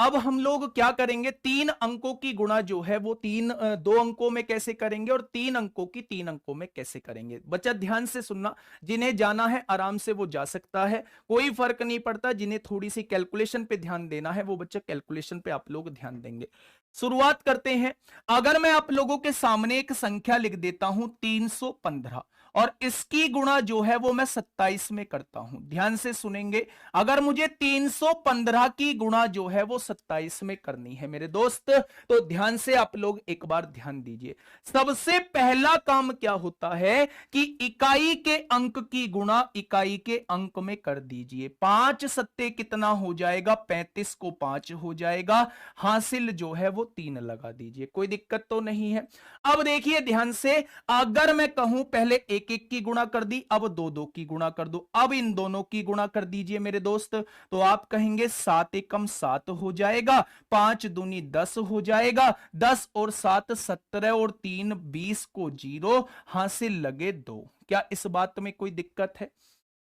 अब हम लोग क्या करेंगे, 3 अंकों की गुणा जो है वो 2 अंकों में कैसे करेंगे और 3 अंकों की 3 अंकों में कैसे करेंगे। बच्चा ध्यान से सुनना, जिन्हें जाना है आराम से वो जा सकता है, कोई फर्क नहीं पड़ता। जिन्हें थोड़ी सी कैलकुलेशन पे ध्यान देना है वो बच्चा कैलकुलेशन पे आप लोग ध्यान देंगे। शुरुआत करते हैं। अगर मैं आप लोगों के सामने एक संख्या लिख देता हूं 315 और इसकी गुणा जो है वो मैं 27 में करता हूं, ध्यान से सुनेंगे। अगर मुझे 315 की गुणा जो है वो 27 में करनी है मेरे दोस्त, तो ध्यान से आप लोग एक बार ध्यान दीजिए। सबसे पहला काम क्या होता है कि इकाई के अंक की गुणा इकाई के अंक में कर दीजिए। 5 सत्ते कितना हो जाएगा, 35 को 5 हो जाएगा, हासिल जो है वो 3 लगा दीजिए, कोई दिक्कत तो नहीं है। अब देखिए ध्यान से, अगर मैं कहूं पहले एक एक की गुणा कर दी, अब दो दो की गुणा कर दो, अब इन दोनों की गुणा कर दीजिए मेरे दोस्त, तो आप कहेंगे 7 एकम 7 हो जाएगा, 5 दूनी 10 हो जाएगा, 10 और 7 17 और 3 20 को 0, हासिल लगे 2। क्या इस बात में कोई दिक्कत है?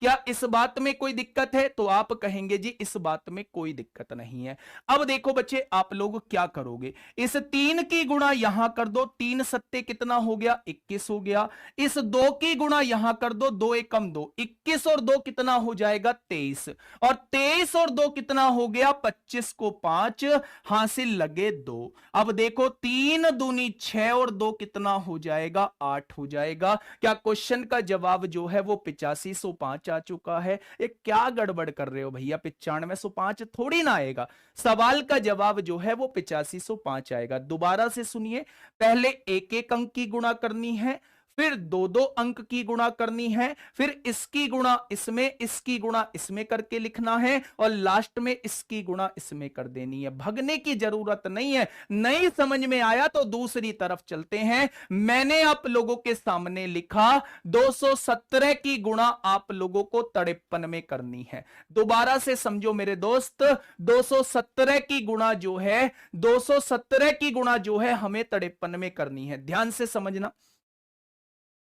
क्या इस बात में कोई दिक्कत है? तो आप कहेंगे जी इस बात में कोई दिक्कत नहीं है। अब देखो बच्चे, आप लोग क्या करोगे, इस 3 की गुणा यहां कर दो, 3 सत्ते कितना हो गया, 21 हो गया। इस 2 की गुणा यहां कर दो, 2 एकम 2, 21 और 2 कितना हो जाएगा, 23, और 23 और 2 कितना हो गया, 25 को 5, हासिल लगे 2। अब देखो 3 दूनी 6 और 2 कितना हो जाएगा, 8 हो जाएगा। क्या क्वेश्चन का जवाब जो है वो 8505 आ चुका है? ये क्या गड़बड़ कर रहे हो भैया, 9505 थोड़ी ना आएगा। सवाल का जवाब जो है वो 8505 आएगा। दोबारा से सुनिए, पहले एक एक अंक की गुणा करनी है, फिर दो दो अंक की गुणा करनी है, फिर इसकी गुणा इसमें, इसकी गुणा इसमें करके लिखना है, और लास्ट में इसकी गुणा इसमें कर देनी है। भगने की जरूरत नहीं है। नहीं समझ में आया तो दूसरी तरफ चलते हैं। मैंने आप लोगों के सामने लिखा 217 की गुणा आप लोगों को 53 में करनी है। दोबारा से समझो मेरे दोस्त, 217 की गुणा जो है, 217 की गुणा जो है हमें 53 में करनी है। ध्यान से समझना।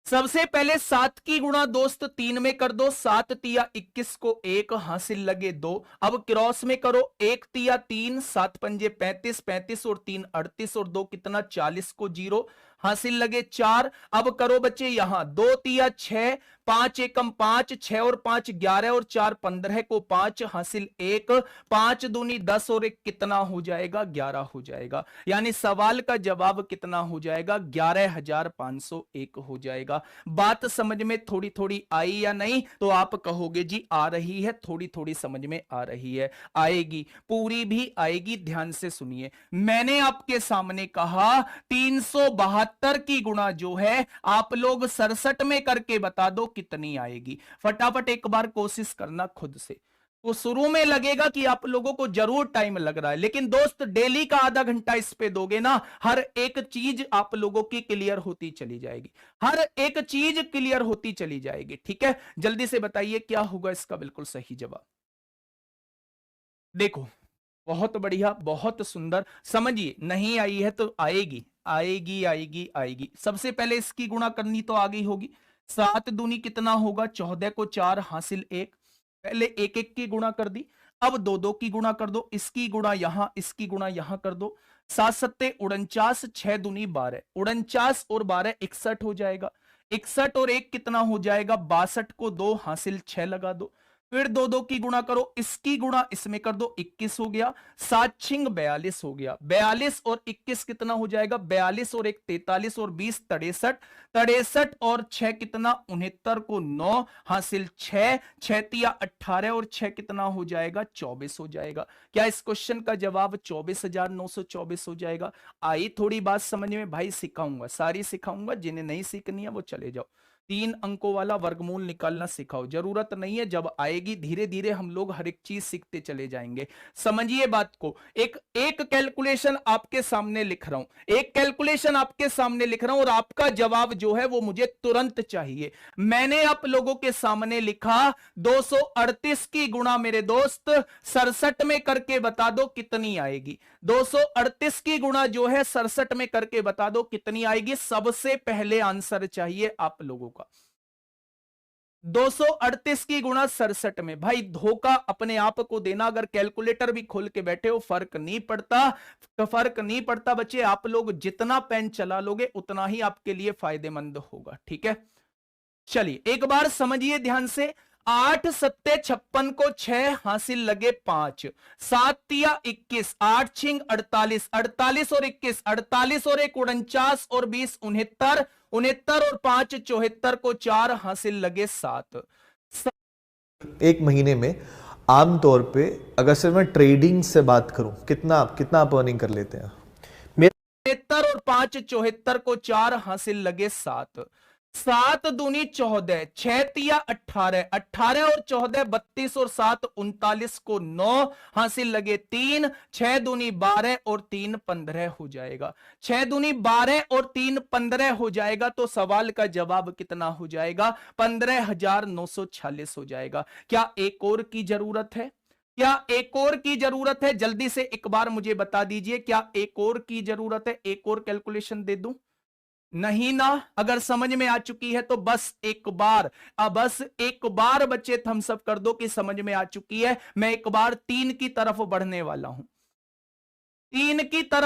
सबसे पहले 7 की गुणा दोस्त 3 में कर दो, 7 तिया 21 को 1, हासिल लगे 2। अब क्रॉस में करो, 1 तिया 3, 7 पंजे 35, 35 और 3 38 और 2 कितना 40 को 0, हासिल लगे 4। अब करो बच्चे यहां 2 तिया 6, 5 एकम 5, 6 और 5 11 और 4 15 को 5, हासिल 1, 5 दूनी 10 और 1 कितना हो जाएगा, 11 हो जाएगा। यानी सवाल का जवाब कितना हो जाएगा, 11,501 हो जाएगा। बात समझ में थोड़ी थोड़ी आई या नहीं? तो आप कहोगे जी आ रही है, थोड़ी थोड़ी समझ में आ रही है। आएगी, पूरी भी आएगी। ध्यान से सुनिए, मैंने आपके सामने कहा 372 की गुणा जो है आप लोग 67 में करके बता दो कितनी आएगी। फटाफट एक बार कोशिश करना खुद से। तो शुरू में लगेगा कि आप लोगों को जरूर टाइम लग रहा है, लेकिन दोस्त डेली का आधा घंटा इस पे दोगे ना, हर एक चीज आप लोगों की क्लियर होती चली जाएगी, हर एक चीज क्लियर होती चली जाएगी। ठीक है, जल्दी से बताइए क्या होगा इसका बिल्कुल सही जवाब। देखो, बहुत बढ़िया, बहुत सुंदर। समझिए, नहीं आई है तो आएगी, आएगी आएगी आएगी। सबसे पहले इसकी गुणा करनी तो आ गई होगी। 7 दूनी कितना होगा, 14 को 4, हासिल 1। पहले एक एक की गुणा कर दी, अब दो दो की गुणा कर दो, इसकी गुणा यहां, इसकी गुणा यहां कर दो। 7 सत्ते 49, 6 दूनी 12, 49 और 12 61 हो जाएगा। 61 और 1 कितना हो जाएगा, 62 को 2, हासिल 6 लगा दो। फिर दो दो की गुणा करो, इसकी गुणा इसमें कर दो, 21 हो गया। 7 छिंग 42 हो गया। 42 और 21 कितना हो जाएगा, 42 और 1 43 और 20 63, 63 और 6 कितना 69 को 9, हासिल 6, 6 तिया 18 और 6 कितना हो जाएगा, 24 हो जाएगा। क्या इस क्वेश्चन का जवाब 24,924 हो जाएगा? आई थोड़ी बात समझ में भाई? सिखाऊंगा, सारी सिखाऊंगा, जिन्हें नहीं सीखनी है वो चले जाओ। 3 अंकों वाला वर्गमूल निकालना सिखाओ, जरूरत नहीं है, जब आएगी धीरे धीरे हम लोग हर एक चीज सीखते चले जाएंगे। समझिए बात को। एक एक कैलकुलेशन आपके सामने लिख रहा हूं, एक कैलकुलेशन आपके सामने लिख रहा हूं, और आपका जवाब जो है वो मुझे तुरंत चाहिए। मैंने आप लोगों के सामने लिखा 238 की गुणा मेरे दोस्त 67 में करके बता दो कितनी आएगी। 238 की गुणा जो है 67 में करके बता दो कितनी आएगी। सबसे पहले आंसर चाहिए आप लोगों का। 238 की गुणा 67 में। भाई धोखा अपने आप को देना, अगर कैलकुलेटर भी खोल के बैठे हो फर्क नहीं पड़ता, तो फर्क नहीं पड़ता बच्चे, आप लोग जितना पेन चला लोगे उतना ही आपके लिए फायदेमंद होगा। ठीक है, चलिए एक बार समझिए ध्यान से। 8 सत्ते 56 को 6 हासिल लगे 5, 7 तिया 21, 8 छिंग 48, 48 और 21 48 और 1 49 और 20 69, 69 और 5 74 को 4 हासिल लगे 7। एक महीने में आमतौर पे अगर सिर्फ मैं ट्रेडिंग से बात करूं, कितना कितना आप अर्निंग कर लेते हैं? 73 और 5 74 को 4 हासिल लगे 7, 7 दूनी 14, 6 तिया 18, 18 और 14 32 और 7 39 को 9 हासिल लगे 3, 6 दूनी 12 और 3 15 हो जाएगा। 6 दूनी 12 और 3 15 हो जाएगा, तो सवाल का जवाब कितना हो जाएगा? 15,946 हो जाएगा। क्या एक और की जरूरत है? क्या एक और की जरूरत है? जल्दी से एक बार मुझे बता दीजिए, क्या एक और की जरूरत है? एक और कैलकुलेशन दे दूं? नहीं ना? अगर समझ में आ चुकी है तो बस एक बार, अब बस एक बार बच्चे थम्स अप कर दो कि समझ में आ चुकी है। मैं एक बार 3 की तरफ बढ़ने वाला हूं, 3 की तरफ